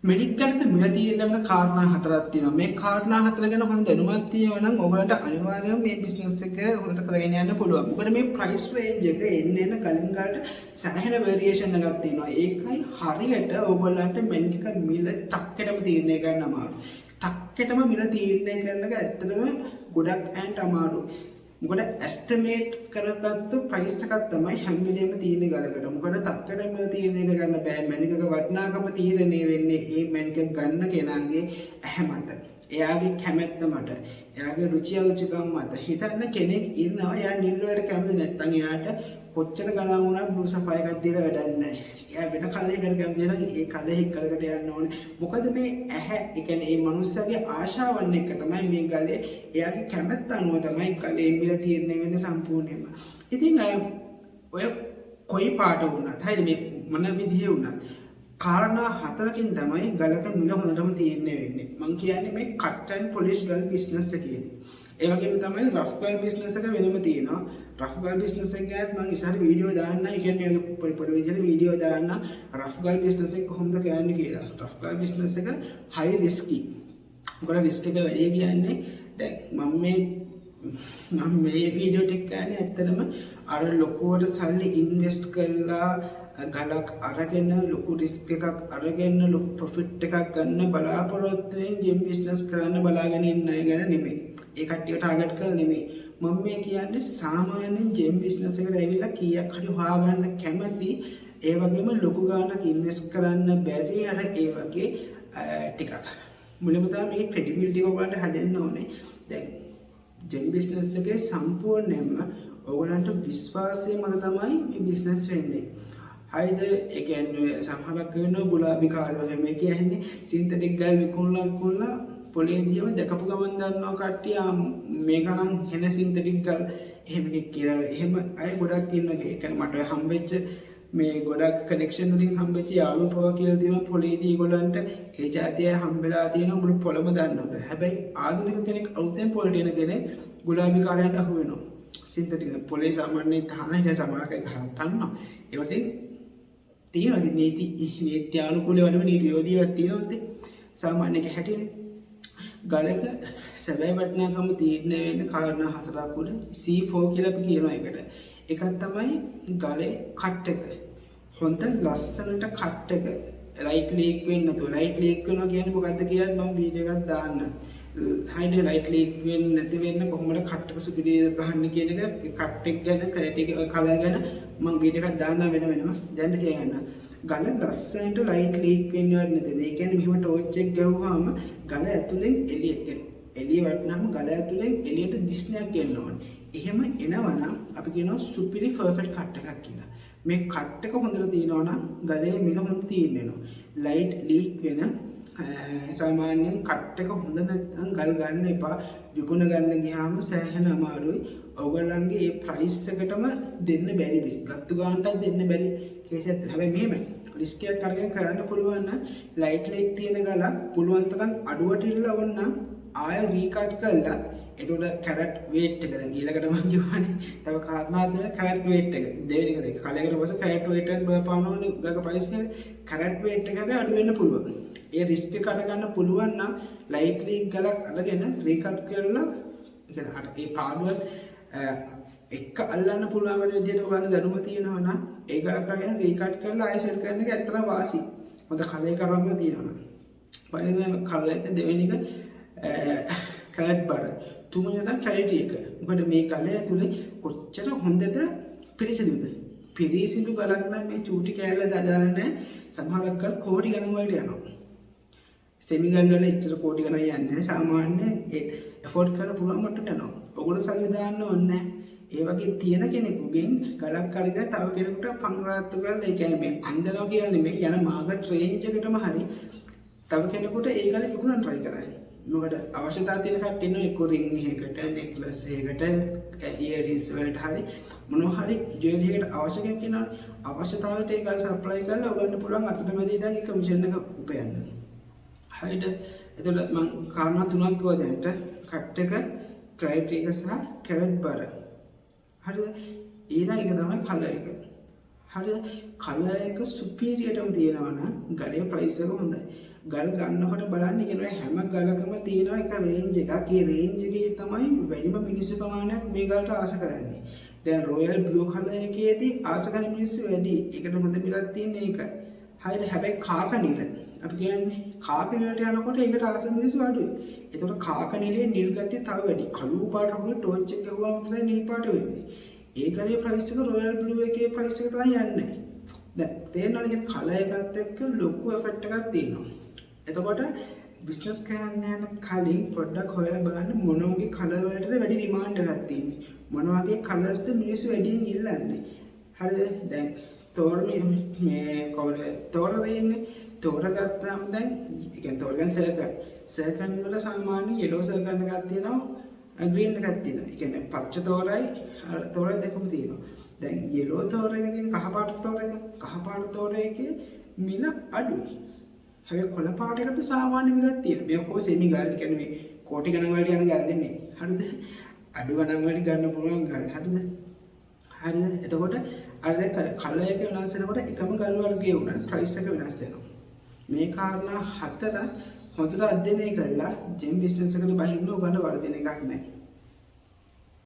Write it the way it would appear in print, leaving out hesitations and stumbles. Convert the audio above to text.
මෙනික් ගලක මිල තියෙන කාරණා හතරක් තියෙනවා. මේ කාරණා හතර ගැන හොඳ දැනුමක් තියෙනවා නම් ඔයගලට අනිවාර්යයෙන් මේ බිස්නස් එක හොඳට කරගෙන යන්න පුළුවන්. මොකද මේ ප්‍රයිස් රේන්ජ් එක එන්න කලින් ගාලට සෑහෙන වේරියේෂන් එකක් තියෙනවා. ඒකයි හරියට ඔයගලන්ට මෙනික් එක මිල තක්කෙටම තීරණය ගන්න අමාරුයි. තක්කෙටම මිල තීරණය කරන එක ඇත්තටම ගොඩක් ඇන්ට අමාරුයි. මොකද එස්ටිමේට් කරගත්තු ප්‍රයිස් එකක් තමයි හැම වෙලේම තියෙන ගලකට. මොකද තක්කඩම තියෙන එක ගන්න බෑ. මැනිකක වටිනාකම තීරණය වෙන්නේ මේ මැනික ගන්න කෙනාගේ ඇහැ මත. එයාගේ කැමැත්ත මත. එයාගේ රුචි අරුචිකම් මත. හිතන්න කෙනෙක් ඉන්නවා එයා නිල් වලට කැමති නැත්නම් එයාට කොච්චර ගණන් වුණත් බ්ලූ සෆායි එකක් දීලා වැඩක් නැහැ. එයා වෙන කලයකට කැමති නම් ඒ කලෙහි කරකට යන්න ඕනේ. මොකද මේ ඇහැ, ඒ කියන්නේ මේ මනුස්සයාගේ ආශාවන් එක්ක තමයි මේ ගලේ එයාගේ කැමැත්ත අනුව තමයි ගලේ මිල තීරණය වෙන්නේ සම්පූර්ණයෙන්ම. ඉතින් ඔය කොයි පාට වුණත්, හරිද මේ මොන විදිහේ වුණත් කාරණා හතරකින් තමයි ගලක මිල හොඳටම තීරණය වෙන්නේ. මම කියන්නේ මේ කට් ඇන්ඩ් පොලිෂ් ගල් බිස්නස් එකේ. ඒ වගේම තමයි රෆ් ගල් බිස්නස් එක වෙනම තියෙනවා. රෆ් ගල් බිස්නස් එක ගැන මම ඉස්සරහ වීඩියෝ දාන්න, ඒ කියන්නේ පොඩි විදිහට වීඩියෝ දාන්න රෆ් ගල් බිස්නස් එක කොහොමද කරන්නේ කියලා. රෆ් ගල් බිස්නස් එක හයි රිස්කි. මොකද රිස්ක් එක වැඩි කියන්නේ දැන් මම මේ වීඩියෝ ටික ගන්නේ ඇත්තටම අර ලොකුවට සල්ලි ඉන්වෙස්ට් කරලා ගලක් අරගෙන ලොකු රිස්ක් එකක් අරගෙන ලොකු ප්‍රොෆිට් එකක් ගන්න බලාපොරොත්තුෙන් ජිම් බිස්නස් කරන්න බලාගෙන ඉන්න අය ගැන නෙමෙයි. ඒ කට්ටිය ටාගට් කරලා නෙමෙයි. මම මේ කියන්නේ සාමාන්‍යයෙන් ජිම් බිස්නස් එකට ඇවිල්ලා කීයක් හරි හොයාගන්න කැමති, ඒ වගේම ලොකු ගාණක් ඉන්වෙස්ට් කරන්න බැරි අර ඒ වගේ ටිකක්. මුලින්ම තමයි මේ ක්‍රෙඩිබිලිටි එක ඔයගලන්ට හදන්න ඕනේ. දැන් ජිම් බිස්නස් එකේ සම්පූර්ණයෙන්ම ඔයගලන්ට විශ්වාසය මත තමයි මේ බිස්නස් වෙන්නේ. හයිද ඒ කියන්නේ සමහරක් වෙනවා ගුලාබි කාලෝ හැම කියන්නේ සින්තටික් ගල් විකුණලා පොලේදීම දැකපු ගමන් දන්නවා කට්ටිය මේක නම් හෙන සින්තටික් ගල් එහෙම කියලා. එහෙම අය ගොඩක් ඉන්නවා. ඒ කියන්නේ මට හම්බෙච්ච මේ ගොඩක් කනෙක්ෂන් වලින් හම්බෙච්ච යාළුවෝ පවා කියලා දෙනවා පොලේදී ඒගොල්ලන්ට ඒ જાතිය හම්බෙලා තියෙන මුළු පොළම දන්නවා. හැබැයි ආධුනික කෙනෙක් අවුතෙන් පොලට එන කෙනෙක් ගුලාබි කාලයන්ට අහු වෙනවා. සින්තටික් පොලේ සාමාන්‍යයෙන් තහනම් සමාරක ගහනවා. ඒ වගේ තියෙනවා නීති අනුකූල වනම නීති යෝධියක් තියෙනවද සාමාන්‍ය එක හැටිනේ. ගලක සැබෑ වටිනාකම තීරණය වෙන කාරණා හතරක් උඩ C4 කියලා අපි කියන එකට. එකක් තමයි ගලේ කට් එක. හොඳ ලස්සනට කට් එක ලයිට් ලීක් වෙන්නේ නැතුව. ලයිට් ලීක් වෙනවා කියන්නේ මොකද්ද කියලා මම වීඩියෝ එකක් දාන්න. හයිඩ ලයිට් ලීක් වෙන්නේ නැති වෙන්න කොහොමද කට් එක සුපිරිය ගහන්නේ කියන එක, කට් එක ගැන, ක්‍රයිටීරියා කලර් ගැන මම වීඩියෝ එකක් දාන්න වෙනම. දැන් කියන්න. ගල ලස්සනට ලයිට් ලීක් වෙන්නේ නැති. ඒ කියන්නේ මෙහෙම ටෝච් එක ගැහුවාම ගල ඇතුලෙන් එළිය වටනම ගල ඇතුලෙන් එළියට දිස්නයක් එන්න ඕනේ. එහෙම එනවනම් අපි කියනවා සුපිරි පර්ෆෙක්ට් කට් එකක් කියලා. මේ කට් එක හොඳට තියෙනවා නම් ගලේ මිල හොඳ තියෙනවා. ලයිට් ලීක් වෙන සාමාන්‍යයෙන් කට් එක හොඳ නැත්නම් ගල් ගන්න එපා. විකුණ ගන්න ගියාම සෑහෙන අමාරුයි. ඔයගොල්ලන්ගේ මේ ප්‍රයිස් එකටම දෙන්න බැරි වෙයි. ගත්තු ගානටත් දෙන්න බැරි කේසයක්. හැබැයි මෙහෙම රිස්ක් එකක් අරගෙන කරන්න පුළුවන් නම් ලයිට් ලීක් තියෙන ගලක් පුළුවන් තරම් අඩුවට ඉල්ල වුණා ආය රීකට් කරලා එතකොට කැරට් වේට් එක දැන් ඊළඟට මම කියවනේ තව කාරණා දෙක කැරට් වේට් එක දෙවෙනි එක දෙක කලයකට පස්සේ කැරට් වේට් එක බලපානවනේ ගල ප්‍රයිස් එක කැරට් වේට් එක හැබැයි අඩු වෙන්න පුළුවන්. ඒ රිස්ක් එක අර ගන්න පුළුවන් නම් ලයිට් ලීක් ගලක් අරගෙන රීකට් කරලා ඒ පාඩුවත් එක්ක අල්ලන්න පුළුවන් වෙන විදිහට ඔයගොල්ලන් දැනුම තියෙනවා නම් ඒ ගලක් අරගෙන රීකට් කරලා ආයෙ සෙල් කරන එක ඇත්තටම වාසි. හොඳ කලේ කරවන්න තියෙනවා නම්. පළවෙනි කලයක දෙවෙනි එක කැරට් බර. තුන්වෙනි එක ක්ලැරිටි එක. මොකද මේ කලය ඇතුලේ කොච්චර හොඳට පිරිසිදුද. පිරිසිදු ගලක් නම් මේ චූටි කෑල්ල දාන්න සමහරක් කල් කෝටි ගණන් වලට යනවා. සෙමි ගල් වල එච්චර කෝටි ගණන් යන්නේ නැහැ. සාමාන්‍ය එෆෝඩ් කරන්න පුළුවන් මට්ටමට යනවා. ඔයගොල්ලෝ සල්ලි දාන්න ඕනේ නැහැ. ඒ වගේ තියෙන කෙනෙකුගෙන් ගලක් අරගෙන තව කෙනෙකුට පංගරාත්තු කරලා ඒ කියන්නේ මේ අන්දනවා කියන්නේ මේ යන මාකට් රේන්ජ් එකටම හරි තව කෙනෙකුට ඒ ගල විකුණන්න try කරයි. මොකද අවශ්‍යතාව තියෙන කට්ටිය ඉන්නවා එක්ක රින් එකකට, නෙක්ලස් එකකට, ඉයරින්ග්ස් වලට හරි මොනවා හරි ජුවෙලරි එකකට අවශ්‍ය කෙනෙක් ඉන්නවා. අවශ්‍යතාවයට ඒ ගල් සප්ලයි කරලා ඔයගොල්ලන්ට පුළුවන් අතටමැදි ඉඳන් කමිෂන් එක උපයන්න. හරිද? එතකොට මම කාරණා තුනක් කිව්වා දැන්ට. කට් එක, ක්ලැරිටි එක සහ කැරට් බර. හරිද? ඊළඟ එක තමයි කලර් එක. හරිද? කලර් එක සුපීරියර්ටම තියෙනවා නම් ගලේ ප්‍රයිස් එක හොඳයි. ගල් ගන්නකොට බලන්න කියනවා හැම ගලකම තියෙනවා එක රේන්ජ් එකක්. ඒ රේන්ජ් එකේ තමයි වැඩිම මිනිස්සු ප්‍රමාණයක් මේ ගලට ආස කරන්නේ. දැන් රොයල් බ්ලූ කලර් එකේදී ආස කරන මිනිස්සු වැඩි. ඒකට හොඳ මිලක් තියෙන්නේ ඒකයි. හරියට හැබැයි කාක නිල අපි කියන්නේ කාක නිලට යනකොට ඒකට ආස මිනිස්සු අඩුයි. ඒතකොට කාක නිලේ නිල් ගැටේ තව වැඩි. කළු පාට වගේ ටෝච් එක ගහුවම තමයි නිල් පාට වෙන්නේ. ඒකගේ ප්‍රයිස් එක රොයල් බ්ලූ එකේ ප්‍රයිස් එක තමයි යන්නේ. දැන් තේරෙනවනේ කලර් එකත් එක්ක ලොකු එෆෙක්ට් එකක් තියෙනවා. එතකොට බිස්නස් කරන්න යන කලින් පොඩ්ඩක් හොයලා බලන්න මොන වගේ කලර් වලටද වැඩි ඩිමාන්ඩ් එකක් තියෙන්නේ. මොන වගේ කලර්ස්ද මිනිස්සු වැඩියෙන් ඉල්ලන්නේ. හරිද? දැන් තෝර මේ කවුද තෝර දෙන්නේ? තෝරගත්තාම දැන් ඒ කියන්නේ තෝරගෙන සර්කල් වල සාමාන්‍ය යෙලෝ සර්කල් එකක් තියෙනවා, ග්‍රීන් එකක් තියෙනවා. ඒ කියන්නේ පච්ච තෝරයි දෙකම තියෙනවා. දැන් යෙලෝ තෝර එකකින් කහ පාට තෝර එකේ මිල අඩුයි. හැබැයි කොළ පාට එකට සාමාන්‍ය මිලක් තියෙනවා. මේ ඔක්කොම සෙමි ගල් කියන්නේ මේ කෝටි ගණන් වලට යන ගල් නෙමෙයි. හරිද? අඩු ගණන් වලට ගන්න පුළුවන් ගල්. හරිද? එතකොට අර දැන් කලර් එක වෙනස් වෙනකොට එකම ගල් වර්ගයේ උනත් ප්‍රයිස් එක වෙනස් වෙනවා. මේ කාරණා හතර හොඳට අධ්‍යයනය කළා ජෙම් බිස්නස් එකට බහින්න ඔයගොල්ලෝ වර්ධනය එකක් නැහැ.